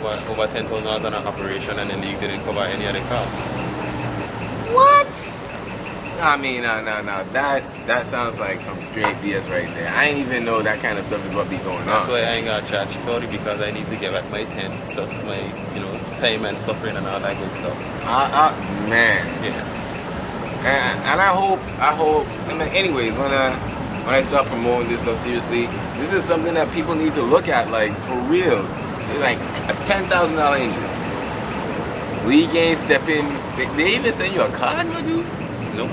over $10,000 on an operation, and the league didn't cover any other costs. What? I mean, no. That sounds like some straight BS right there. I didn't even know that kind of stuff is what be going on. That's why I ain't got charge 30 because I need to get back my 10 plus my, time and suffering and all that good stuff. Man. Yeah. And I hope. I mean, anyways, when I start promoting this stuff seriously, this is something that people need to look at, like for real. It's like a $10,000 injury. League ain't step in. They even send you a card, my dude? Nope.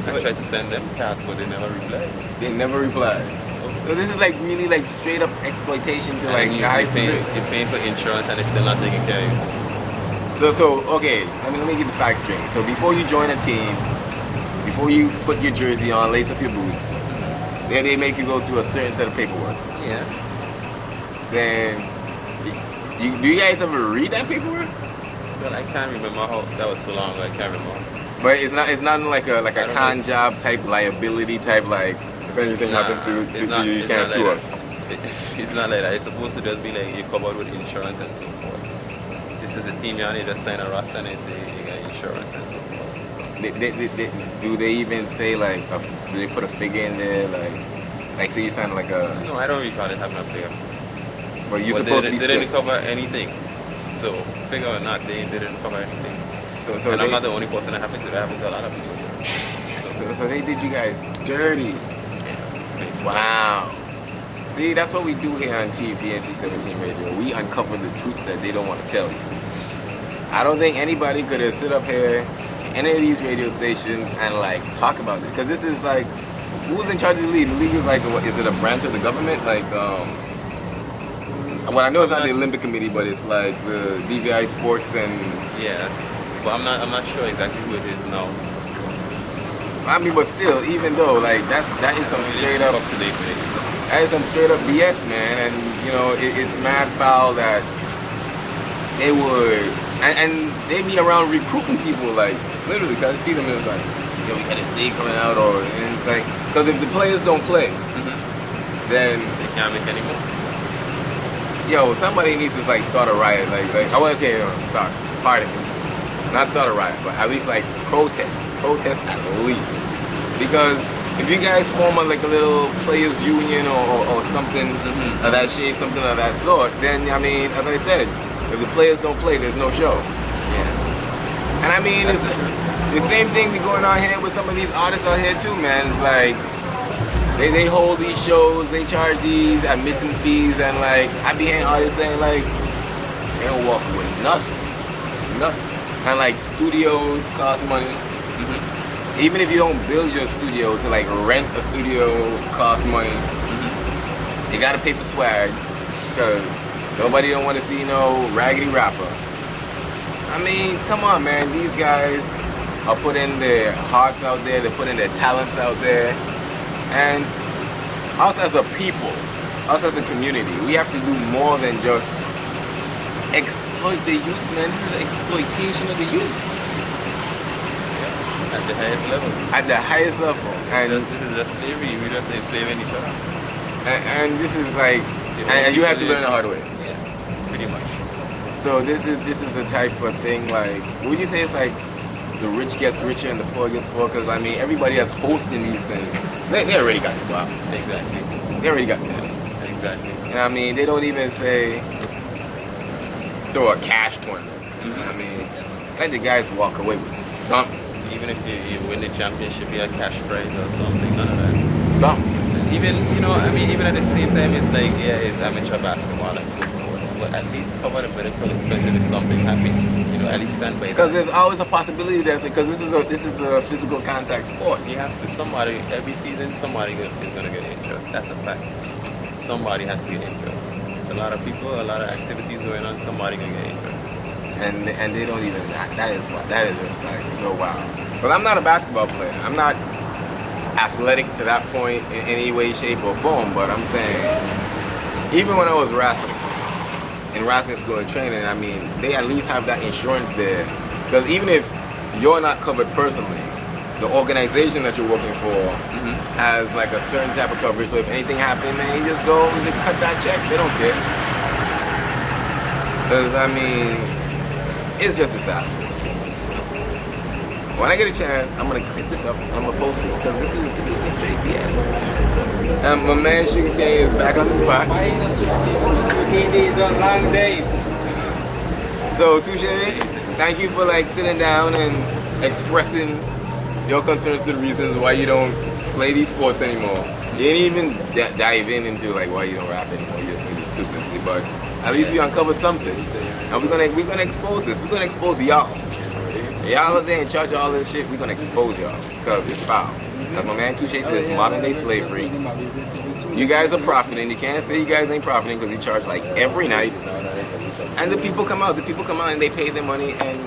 I tried to send them cards, but they never replied. They never replied. So this is like really like straight up exploitation to like the highest degree. You're paying for insurance and it's still not taking care of you. So okay, let me get the facts straight. So before you join a team, before you put your jersey on, lace up your boots, they make you go through a certain set of paperwork. Yeah. Saying, do you guys ever read that paperwork? Well, I can't remember how that was so long ago. I can't remember. But it's not like a con job type liability type, like if anything happens to you, you can't sue us. It's not like that. It's supposed to just be like you're covered with insurance and so forth. This is the team, you just sign a roster and they say you got insurance and so forth. Do they even say like, do they put a figure in there, like say you sign like a? No, I don't recall it having a figure. But you're supposed to be straight. They didn't cover anything. So figure or not, they didn't cover anything. So and I'm not the only person that happened to. That happened to a lot of people. So they did you guys dirty. Yeah, wow. See, that's what we do here on NC-17 Radio. We uncover the truths that they don't want to tell you. I don't think anybody could have sit up here in any of these radio stations and like talk about it. Because this is like, who's in charge of the league? The league is like, what, is it a branch of the government? Like, well, I know it's not the Olympic Committee, but it's like the DVI Sports and... Yeah, but I'm not sure exactly who it is now. I mean, but still, even though, like, that is some straight up... That is some straight up BS, man. And, it's mad foul that they would... And they be around recruiting people, like, literally, because I see them, it's like, yo, we got a snake coming out, and it's like... Because if the players don't play, then... They can't make any more. Yo, somebody needs to like start a riot, okay, sorry, pardon me, not start a riot, but at least like protest at least, because if you guys form a little players union or something of that shape, something of that sort, then I mean, as I said, if the players don't play, there's no show. Yeah. And I mean, it's the same thing be going on here with some of these artists out here too, man. It's like. They hold these shows, they charge these admission fees, and like I be hearing artists saying like they don't walk away nothing. And like studios cost money. Even if you don't build your studio, to like rent a studio costs money. You gotta pay for swag because nobody don't want to see no raggedy rapper. I mean, come on, man. These guys are putting their hearts out there. They're putting their talents out there. And us as a people, us as a community, we have to do more than just exploit the youths, man. This is exploitation of the youths. At the highest level. At the highest level. And this is just slavery. We're just enslaving each other. And this is like, and you have to learn the hard way. Yeah, pretty much. So this is the type of thing, like, would you say it's like the rich get richer and the poor gets poor? Because I mean, everybody that's hosting these things, they already got the job. Exactly. They already got that. Exactly. And I mean, they don't even say throw a cash tournament. I mean, let the guys walk away with something. Even if you win the championship, you have cash prize or something, none of that. Something. Even, even at the same time, it's like, yeah, it's amateur basketball and so forth. But at least cover the medical expenses if something happens. At least stand by that. Because there's always a possibility that, because this is a physical contact sport. You have to, every season, somebody is going to get injured. That's a fact. Somebody has to get injured. There's a lot of people, a lot of activities going on, somebody going to get injured. And they don't even, that is just like so wild. But I'm not a basketball player. I'm not athletic to that point in any way, shape, or form. But I'm saying, even when I was wrestling, in wrestling school and training, I mean, they at least have that insurance there. Because even if you're not covered personally, the organization that you're working for has like a certain type of coverage. So if anything happens, man, you just go and cut that check. They don't care. Because, I mean, it's just disastrous. When I get a chance, I'm going to clip this up and I'm going to post this because this is a straight BS. My man Sugar Cane is back on the spot. It's a long day. So, Touché, thank you for like sitting down and expressing your concerns to the reasons why you don't play these sports anymore. You didn't even dive into like why you don't rap anymore. You just say you're too busy, but at least we uncovered something, and we're gonna expose this. We're gonna expose y'all. Y'all are there in charge of all this shit. We're gonna expose y'all because it's foul. As my man Touché says, modern day slavery. You guys are profiting. You can't say you guys ain't profiting because you charge like every night, and the people come out. The people come out and they pay their money, and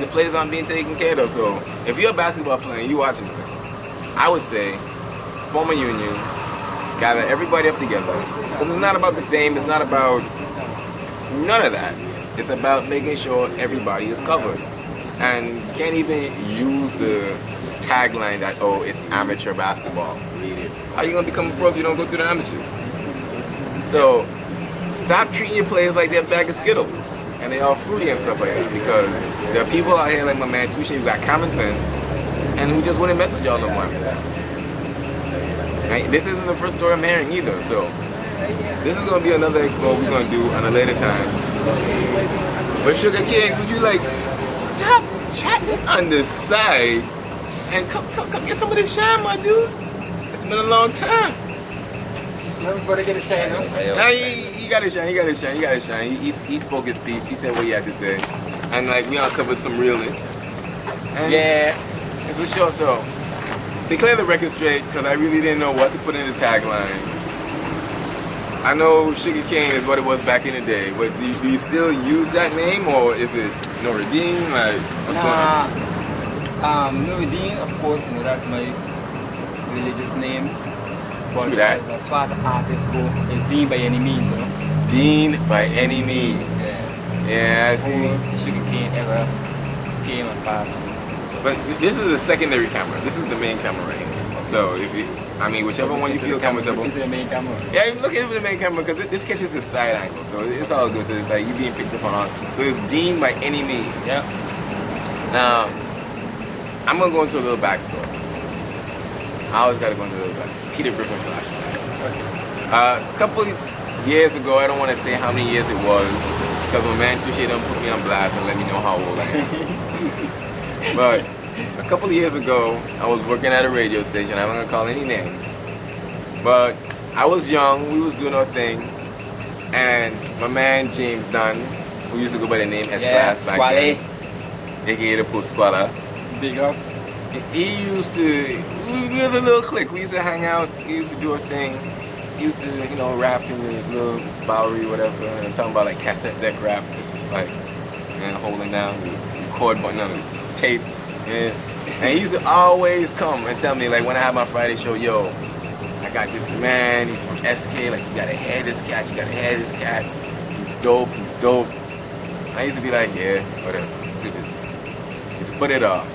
the players aren't being taken care of. So if you're a basketball player and you're watching this, I would say form a union, gather everybody up together. Because it's not about the fame, it's not about none of that. It's about making sure everybody is covered. And you can't even use the tagline that, oh, it's amateur basketball. How are you going to become a pro if you don't go through the amateurs? So stop treating your players like they're a bag of Skittles and they all fruity and stuff like that, because there are people out here like my man Touché who got common sense and who just wouldn't mess with y'all no more after that. Right? This isn't the first story I'm hearing either, so this is going to be another expo we're going to do on a later time. But Sugar Cane, could you like stop chatting on the side and come get some of this shine, my dude? It's been a long time. Everybody get a shine, huh? Nah, he got to shine, he got to shine, he got to shine. He spoke his piece, he said what he had to say. And like we uncovered some realness. And Yeah. it's for sure. So to clear the record straight, because I really didn't know what to put in the tagline. I know Sugar Cane is what it was back in the day, but do you still use that name, or is it Nuradean? Like, what's going on? Nuradean, of course, you know, that's my religious name. But True that. as far as the artists go, it's Dean by any means, you know. Dean by any means. Yeah, I see. Before Sugar Cane ever came and passed. But this is a secondary camera. This is the main camera right here. So if you, I mean, whichever one you feel comfortable. Into the main camera. Yeah, I'm looking for the main camera because this catches a side angle, so it's all good. So it's like you being picked up on. So it's Dean by any means. Yeah. Now, I'm gonna go into a little backstory. I always gotta go into a little backstory. Peter Griffin flashback. A couple years ago, I don't want to say how many years it was, because my man Touché done put me on blast and let me know how old I am. But a couple of years ago, I was working at a radio station. I'm not gonna call any names, but I was young. We was doing our thing, and my man James Dunn, who used to go by the name S-Class back then, aka the Post Squaller. Big up. He used to. We was a little clique. We used to hang out. He used to do a thing. He used to, you know, rap in the little Bowery, whatever. And I'm talking about like cassette deck rap. This is like, man, holding down the record button on the tape. And he used to always come and tell me, like, when I have my Friday show, yo, I got this man, he's from SK, like, you gotta hear this cat, you gotta hear this cat. He's dope, he's dope. I used to be like, yeah, whatever, too busy. He used to put it off.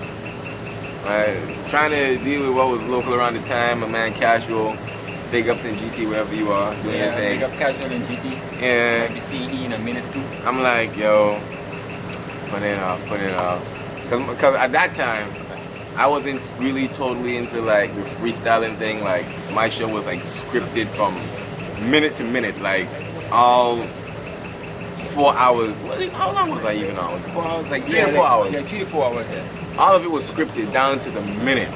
Trying to deal with what was local around the time, my man Casual, big ups in GT, wherever you are, doing your thing. Big up Casual in GT. Yeah. Might be seeing he in a minute too. I'm like, yo, put it off, put it off. Because at that time, I wasn't really totally into like the freestyling thing. Like my show was like scripted from minute to minute, like all 4 hours. How long was I even on? It was 4 hours, like 3 to 4 hours. Yeah, 3 to 4 hours, yeah. All of it was scripted down to the minute.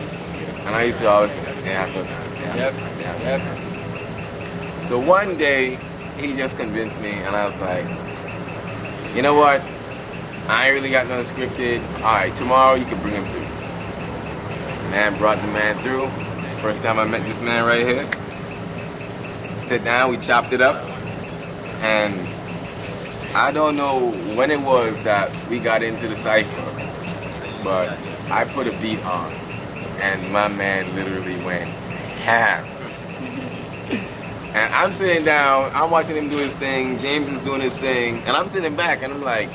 And I used to always say, they have no time. Yep. So one day, he just convinced me, and I was like, you know what? I ain't really got nothing scripted. Alright, tomorrow you can bring him through. Man brought the man through. First time I met this man right here. Sit down, we chopped it up. And I don't know when it was that we got into the cypher, but I put a beat on. And my man literally went ham. And I'm sitting down, I'm watching him do his thing, James is doing his thing, and I'm sitting back and I'm like,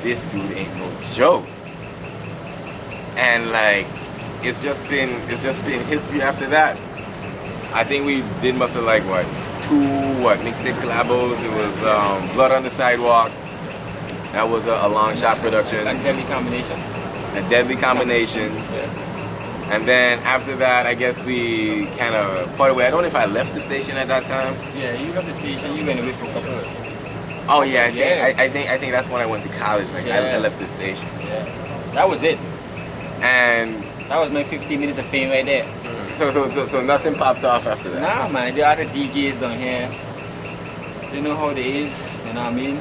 this dude ain't no joke. And like, it's just been history after that. I think we did must have like what, mixtape collabos. It was Blood on the Sidewalk. That was a long shot production. Like deadly combination. A deadly combination. Yeah. And then after that, I guess we kind of parted away. I don't know if I left the station at that time. Yeah, you left the station. You went away for a couple of. Oh yeah, I think that's when I went to college. Like I left the station. Yeah. That was it. And that was my 15 minutes of fame right there. So nothing popped off after that. Nah, man. The other DJs down here, they know how it is. You know what I mean?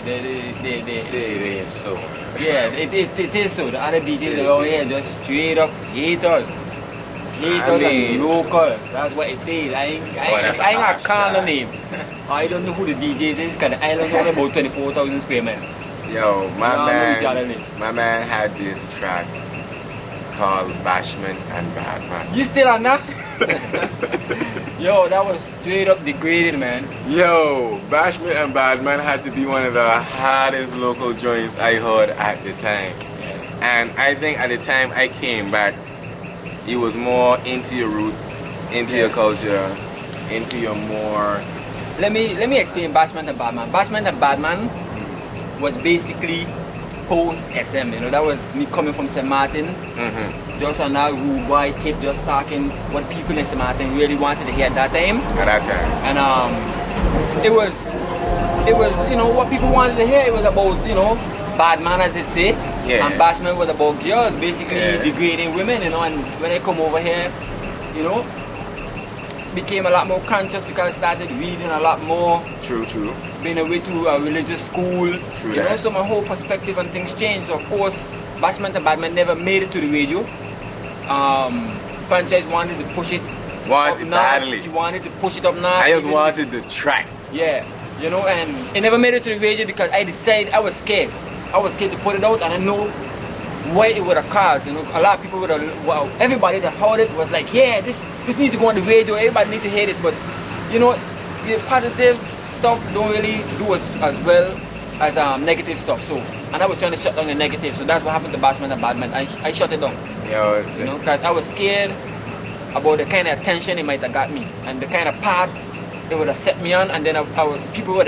They so. Yeah, it is so. The other DJs around here just straight up haters. Haters and local. That's what it is. I ain't gonna call the name. I don't know who the DJs is because the island only about 24,000 square miles. Yo, my man had this track called Bashment and Badman. You still on that? Yo, that was straight up degraded, man. Yo, Bashment and Badman had to be one of the hardest local joints I heard at the time. Yeah. And I think at the time I came back, it was more into your roots, into your culture, into your more... Let me explain Bashment and Badman. Bashment and Badman was basically post-SM, you know, that was me coming from St. Martin, just on that rude boy tip, just talking what people in St. Martin really wanted to hear at that time. At that time. And it was, you know, what people wanted to hear. It was about, you know, bad manners, it's it. Yeah. And Bashment was about girls, basically degrading women, you know, and when I come over here, you know, became a lot more conscious because I started reading a lot more. True. Been away to a religious school. True you know, so my whole perspective on things changed. So of course, Bashment and Badman never made it to the radio. Franchise wanted to push it. Wanted badly. He wanted to push it up now. I just wanted the track. Yeah, you know, and it never made it to the radio because I decided I was scared. I was scared to put it out, and I know what it would have caused. You know, a lot of people would have. Well, everybody that heard it was like, yeah, this needs to go on the radio. Everybody needs to hear this, but you know, the positive stuff don't really do as well as negative stuff. So, and I was trying to shut down the negative. So that's what happened to Bashment and Badman. I shut it down. Yo, you know, because I was scared about the kind of attention it might have got me and the kind of path it would have set me on, and then people would